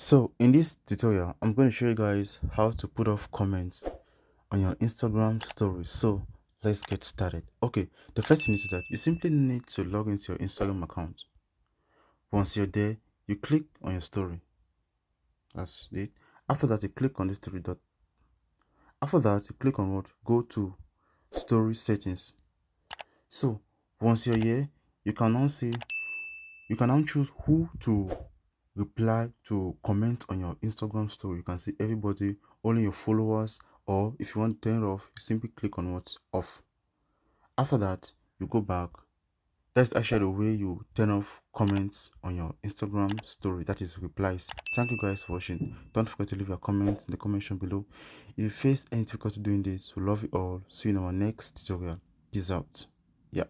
So in this tutorial, I'm going to show you guys how to put off comments on your Instagram stories. So let's get started. Okay, the first thing is that you simply need to log into your Instagram account. Once you're there, you click on your story. That's it. After that, you click on this three dot. After that, you click on what? Go to story settings. So once you're here, you can now choose who to reply to comment on your Instagram story. You can see everybody, only your followers, or if you want to turn it off, you simply click on what's off. After that, you go back. That's actually the way you turn off comments on your Instagram story, that is replies. Thank you guys for watching. Don't forget to leave your comments in the comment section below. If you face any difficulty doing this, we love you all. See you in our next tutorial. Peace out. Yeah.